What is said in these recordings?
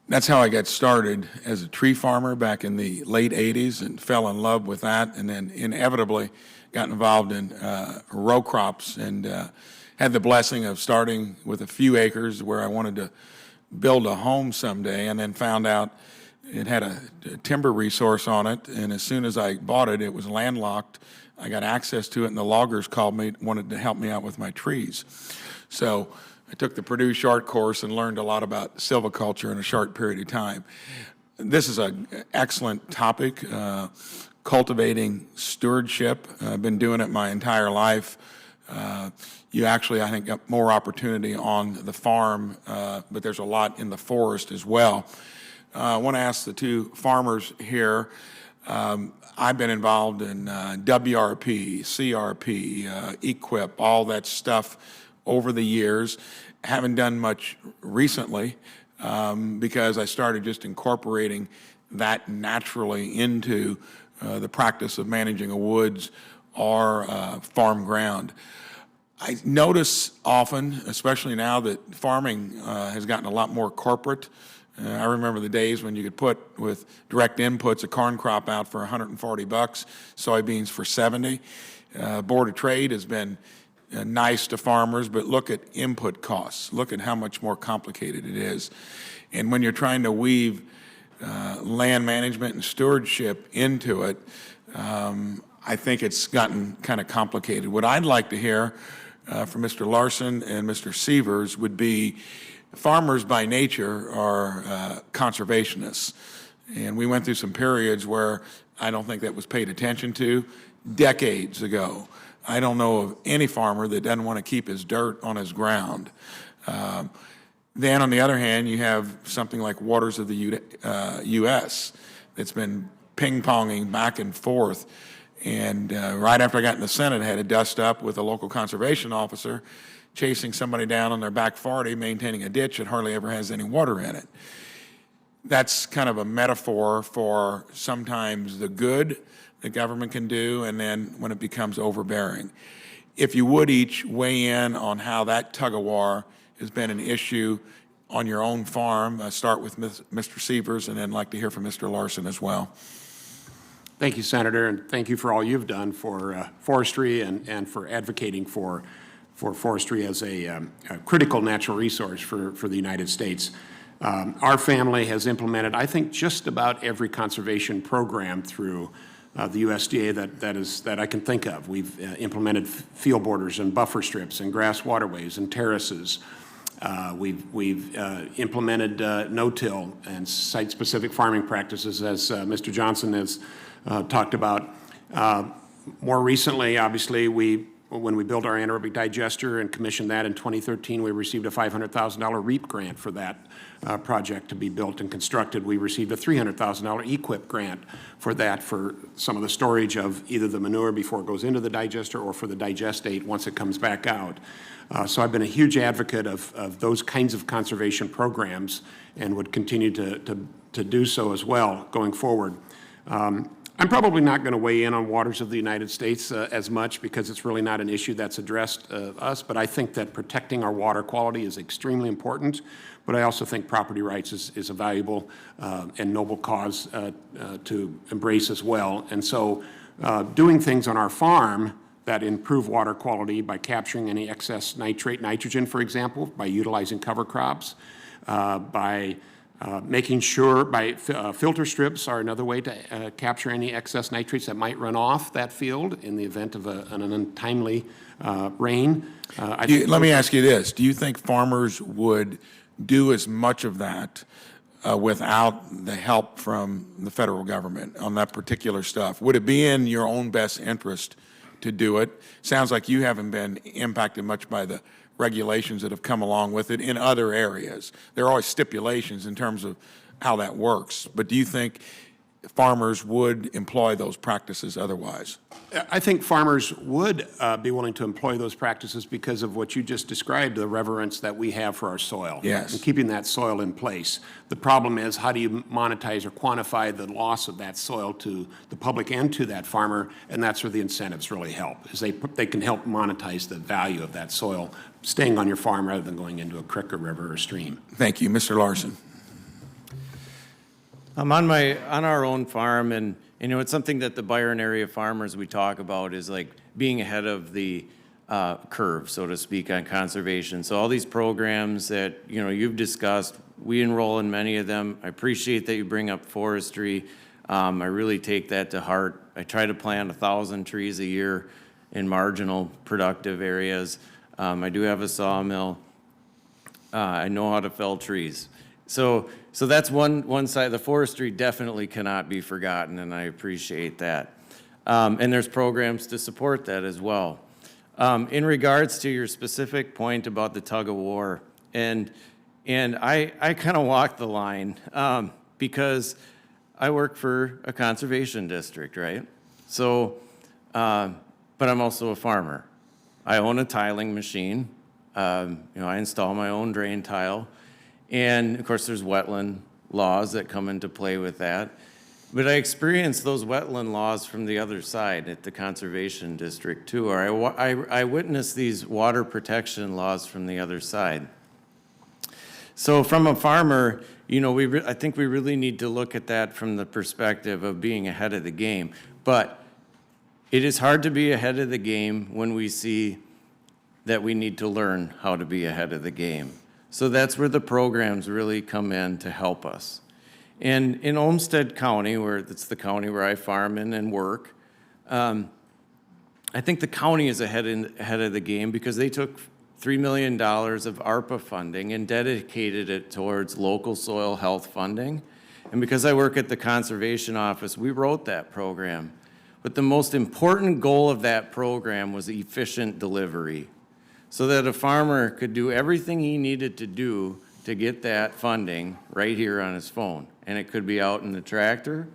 That's how I got started as a tree farmer back in the late 80s and fell in love with that, and then inevitably got involved in row crops and had the blessing of starting with a few acres where I wanted to build a home someday, and then found out it had a timber resource on it, and as soon as I bought it, it was landlocked. I got access to it, and the loggers called me, wanted to help me out with my trees. So I took the Purdue Short course and learned a lot about silviculture in a short period of time. This is an excellent topic, cultivating stewardship. I've been doing it my entire life. You actually, I think, got more opportunity on the farm, but there's a lot in the forest as well. I want to ask the two farmers here. I've been involved in WRP, CRP, EQIP, all that stuff over the years. Haven't done much recently because I started just incorporating that naturally into the practice of managing a woods or farm ground. I notice often, especially now that farming has gotten a lot more corporate. I remember the days when you could put, with direct inputs, a corn crop out for 140 bucks, soybeans for 70. Board of Trade has been nice to farmers, but look at input costs. Look at how much more complicated it is. And when you're trying to weave land management and stewardship into it, I think it's gotten kind of complicated. What I'd like to hear from Mr. Larson and Mr. Sievers would be, farmers by nature are conservationists. And we went through some periods where I don't think that was paid attention to decades ago. I don't know of any farmer that doesn't want to keep his dirt on his ground. Then on the other hand, you have something like Waters of the U.S. that's been ping-ponging back and forth. And right after I got in the Senate, I had to dust up with a local conservation officer chasing somebody down on their back 40, maintaining a ditch that hardly ever has any water in it. That's kind of a metaphor for sometimes the good the government can do, and then when it becomes overbearing. If you would each weigh in on how that tug-of-war has been an issue on your own farm. Start with Mr. Sievers, and then like to hear from Mr. Larson as well. Thank you, Senator, and thank you for all you've done for forestry and for advocating for forestry as a critical natural resource for the United States. Our family has implemented, I think, just about every conservation program through the USDA that I can think of. We've implemented field borders and buffer strips and grass waterways and terraces. We've implemented no-till and site-specific farming practices, as Mr. Johnson has talked about. More recently, obviously, when we built our anaerobic digester and commissioned that in 2013, we received a $500,000 REAP grant for that project to be built and constructed. We received a $300,000 EQIP grant for that, for some of the storage of either the manure before it goes into the digester or for the digestate once it comes back out. So I've been a huge advocate of those kinds of conservation programs and would continue to do so as well going forward. I'm probably not going to weigh in on waters of the United States as much, because it's really not an issue that's addressed us, but I think that protecting our water quality is extremely important. But I also think property rights is a valuable and noble cause to embrace as well. And so doing things on our farm that improve water quality by capturing any excess nitrogen, for example, by utilizing cover crops, by making sure filter strips are another way to capture any excess nitrates that might run off that field in the event of an untimely rain. Let me ask you this. Do you think farmers would do as much of that without the help from the federal government on that particular stuff? Would it be in your own best interest to do it? Sounds like you haven't been impacted much by the regulations that have come along with it in other areas. There are always stipulations in terms of how that works, but do you think farmers would employ those practices otherwise? I think farmers would be willing to employ those practices because of what you just described, the reverence that we have for our soil. Yes. And keeping that soil in place. The problem is, how do you monetize or quantify the loss of that soil to the public and to that farmer? And that's where the incentives really help, is they can help monetize the value of that soil staying on your farm rather than going into a creek or river or stream. Thank you. Mr. Larson. I'm on our own farm, and you know, it's something that the Byron area farmers we talk about is like being ahead of the curve, so to speak, on conservation. So all these programs that, you know, you've discussed, we enroll in many of them. I appreciate that you bring up forestry. I really take that to heart. I try to plant 1,000 trees a year in marginal productive areas. I do have a sawmill. I know how to fell trees. So that's one side. The forestry definitely cannot be forgotten, and I appreciate that. And there's programs to support that as well. In regards to your specific point about the tug of war, and I kind of walk the line because I work for a conservation district, right? So, but I'm also a farmer. I own a tiling machine. You know, I install my own drain tile. And of course, there's wetland laws that come into play with that. But I experienced those wetland laws from the other side at the conservation district too, or I witnessed these water protection laws from the other side. So from a farmer, you know, I think we really need to look at that from the perspective of being ahead of the game. But it is hard to be ahead of the game when we see that we need to learn how to be ahead of the game. So that's where the programs really come in to help us. And in Olmsted County, where it's the county where I farm in and work, I think the county is ahead of the game because they took $3 million of ARPA funding and dedicated it towards local soil health funding. And because I work at the conservation office, we wrote that program. But the most important goal of that program was efficient delivery, so that a farmer could do everything he needed to do to get that funding right here on his phone. And it could be out in the tractor.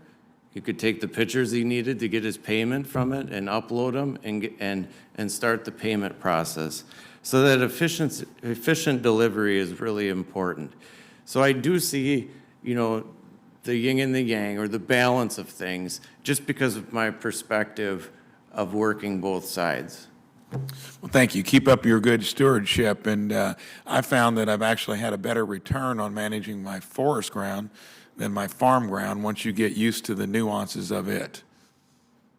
He could take the pictures he needed to get his payment from it and upload them and start the payment process. So that efficient delivery is really important. So I do see, you know, the yin and the yang, or the balance of things, just because of my perspective of working both sides. Well, thank you. Keep up your good stewardship. And I found that I've actually had a better return on managing my forest ground than my farm ground once you get used to the nuances of it.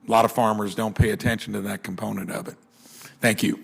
A lot of farmers don't pay attention to that component of it. Thank you.